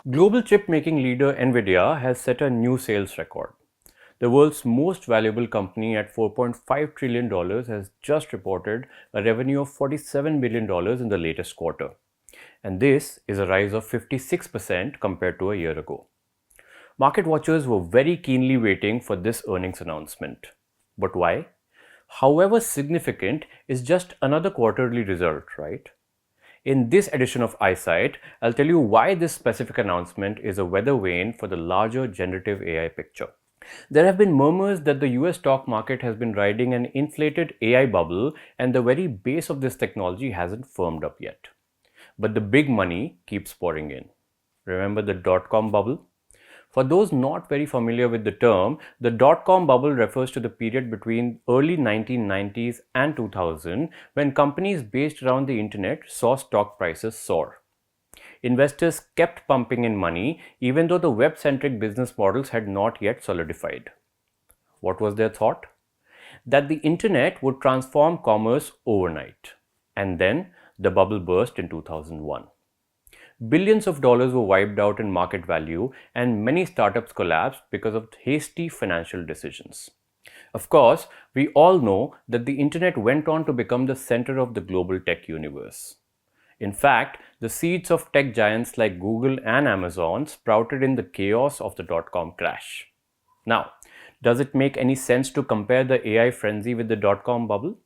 Global chip-making leader Nvidia has set a new sales record. The world's most valuable company at $4.5 trillion has just reported a revenue of $47 billion in the latest quarter. And this is a rise of 56% compared to a year ago. Market watchers were very keenly waiting for this earnings announcement. But why? However significant is just another quarterly result, right? In this edition of Eyesight, I'll tell you why this specific announcement is a weather vane for the larger generative AI picture. There have been murmurs that the US stock market has been riding an inflated AI bubble and the very base of this technology hasn't firmed up yet. But the big money keeps pouring in. Remember the dot-com bubble? For those not very familiar with the term, the dot-com bubble refers to the period between early 1990s and 2000 when companies based around the internet saw stock prices soar. Investors kept pumping in money even though the web-centric business models had not yet solidified. What was their thought? That the internet would transform commerce overnight. And then the bubble burst in 2001. Billions of dollars were wiped out in market value and many startups collapsed because of hasty financial decisions. Of course, we all know that the internet went on to become the center of the global tech universe. In fact, the seeds of tech giants like Google and Amazon sprouted in the chaos of the dot-com crash. Now, does it make any sense to compare the AI frenzy with the dot-com bubble?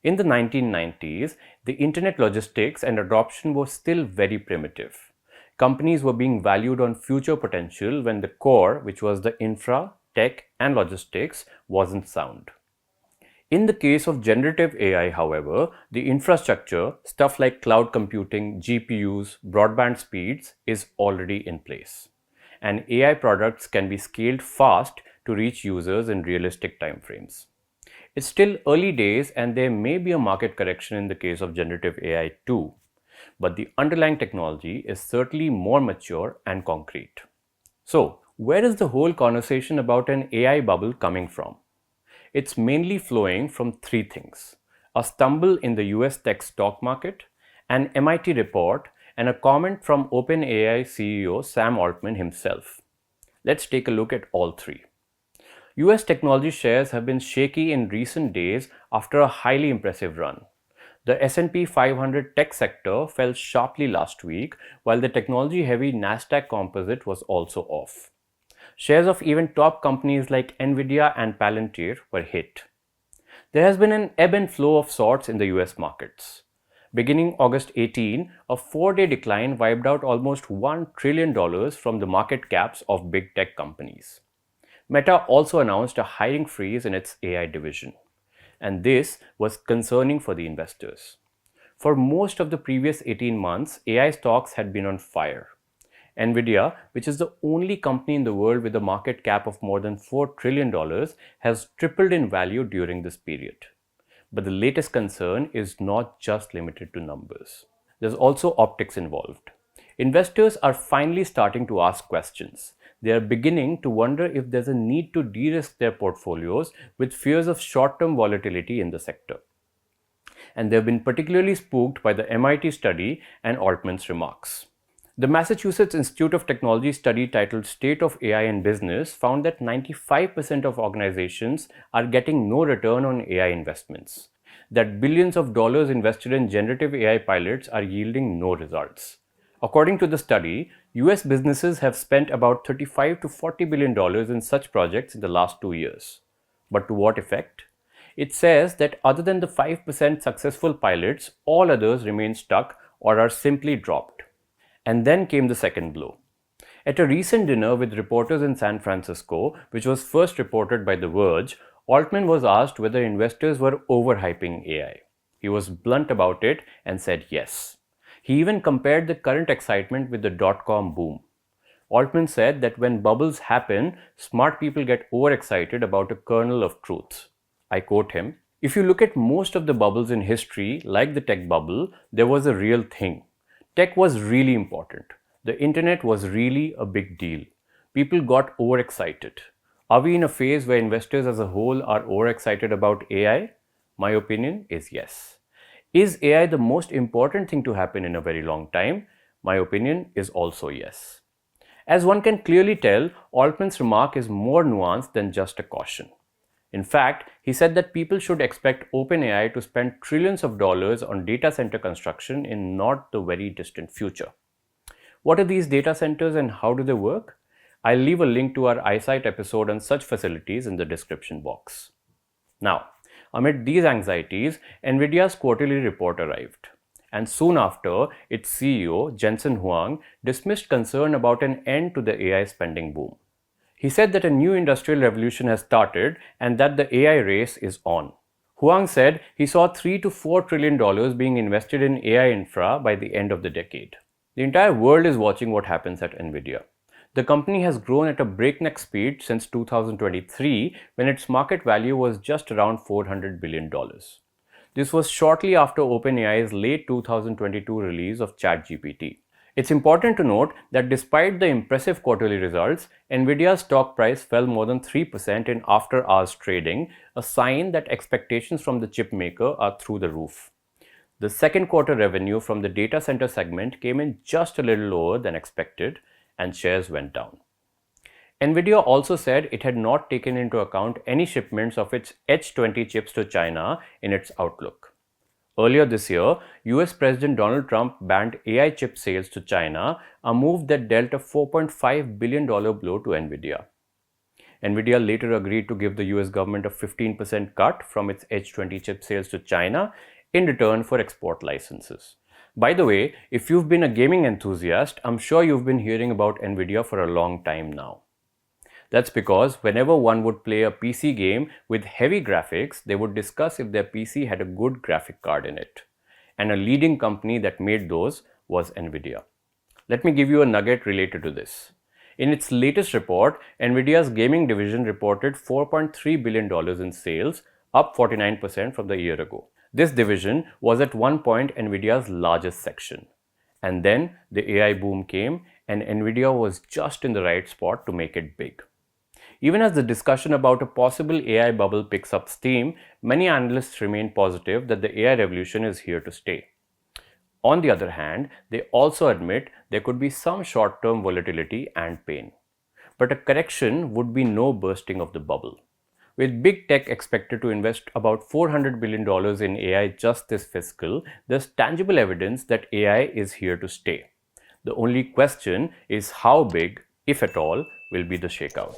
In the 1990s, the internet logistics and adoption was still very primitive. Companies were being valued on future potential when the core, which was the infra, tech, and logistics, wasn't sound. In the case of generative AI, however, the infrastructure, stuff like cloud computing, GPUs, broadband speeds, is already in place. And AI products can be scaled fast to reach users in realistic timeframes. It's still early days and there may be a market correction in the case of generative AI too, but the underlying technology is certainly more mature and concrete. So, where is the whole conversation about an AI bubble coming from? It's mainly flowing from three things: a stumble in the US tech stock market, an MIT report, and a comment from OpenAI CEO Sam Altman himself. Let's take a look at all three. US technology shares have been shaky in recent days after a highly impressive run. The S&P 500 tech sector fell sharply last week, while the technology-heavy Nasdaq composite was also off. Shares of even top companies like Nvidia and Palantir were hit. There has been an ebb and flow of sorts in the US markets. Beginning August 18, a 4-day decline wiped out almost $1 trillion from the market caps of big tech companies. Meta also announced a hiring freeze in its AI division, and this was concerning for the investors. For most of the previous 18 months, AI stocks had been on fire. Nvidia, which is the only company in the world with a market cap of more than $4 trillion, has tripled in value during this period. But the latest concern is not just limited to numbers. There's also optics involved. Investors are finally starting to ask questions. They are beginning to wonder if there's a need to de-risk their portfolios with fears of short-term volatility in the sector. And they've been particularly spooked by the MIT study and Altman's remarks. The Massachusetts Institute of Technology study titled State of AI in Business found that 95% of organizations are getting no return on AI investments, that billions of dollars invested in generative AI pilots are yielding no results. According to the study, US businesses have spent about $35 to $40 billion in such projects in the last 2 years. But to what effect? It says that other than the 5% successful pilots, all others remain stuck or are simply dropped. And then came the second blow. At a recent dinner with reporters in San Francisco, which was first reported by The Verge, Altman was asked whether investors were overhyping AI. He was blunt about it and said yes. He even compared the current excitement with the dot-com boom. Altman said that when bubbles happen, smart people get overexcited about a kernel of truth. I quote him, "If you look at most of the bubbles in history, like the tech bubble, there was a real thing. Tech was really important. The internet was really a big deal. People got overexcited. Are we in a phase where investors as a whole are overexcited about AI? My opinion is yes. Is AI the most important thing to happen in a very long time? My opinion is also yes. As one can clearly tell, Altman's remark is more nuanced than just a caution. In fact, he said that people should expect OpenAI to spend trillions of dollars on data center construction in not the very distant future. What are these data centers and how do they work? I'll leave a link to our eyesight episode on such facilities in the description box. Now, amid these anxieties, Nvidia's quarterly report arrived. And soon after, its CEO, Jensen Huang, dismissed concern about an end to the AI spending boom. He said that a new industrial revolution has started and that the AI race is on. Huang said he saw $3 to $4 trillion being invested in AI infra by the end of the decade. The entire world is watching what happens at Nvidia. The company has grown at a breakneck speed since 2023, when its market value was just around $400 billion. This was shortly after OpenAI's late 2022 release of ChatGPT. It's important to note that despite the impressive quarterly results, Nvidia's stock price fell more than 3% in after-hours trading, a sign that expectations from the chip maker are through the roof. The second quarter revenue from the data center segment came in just a little lower than expected, and shares went down. Nvidia also said it had not taken into account any shipments of its H20 chips to China in its outlook. Earlier this year, US President Donald Trump banned AI chip sales to China, a move that dealt a $4.5 billion blow to Nvidia. Nvidia later agreed to give the US government a 15% cut from its H20 chip sales to China in return for export licenses. By the way, if you've been a gaming enthusiast, I'm sure you've been hearing about Nvidia for a long time now. That's because whenever one would play a PC game with heavy graphics, they would discuss if their PC had a good graphic card in it. And a leading company that made those was Nvidia. Let me give you a nugget related to this. In its latest report, Nvidia's gaming division reported $4.3 billion in sales, up 49% from the year ago. This division was at one point Nvidia's largest section. And then the AI boom came, and Nvidia was just in the right spot to make it big. Even as the discussion about a possible AI bubble picks up steam, many analysts remain positive that the AI revolution is here to stay. On the other hand, they also admit there could be some short-term volatility and pain. But a correction would be no bursting of the bubble. With big tech expected to invest about $400 billion in AI just this fiscal, there's tangible evidence that AI is here to stay. The only question is how big, if at all, will be the shakeout.